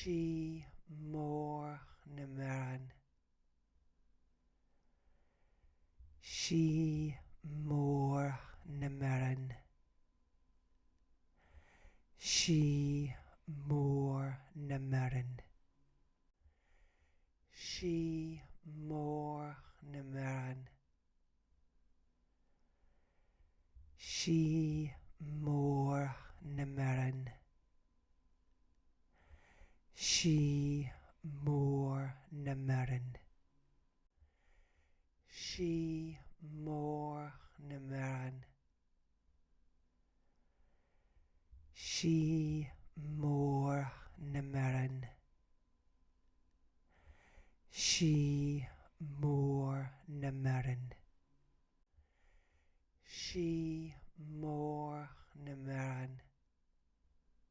She more na Míreann. She more na Míreann. She more na Míreann. She more na Míreann. She more na Míreann. She more na Míreann. She more na Míreann. She more na Míreann. She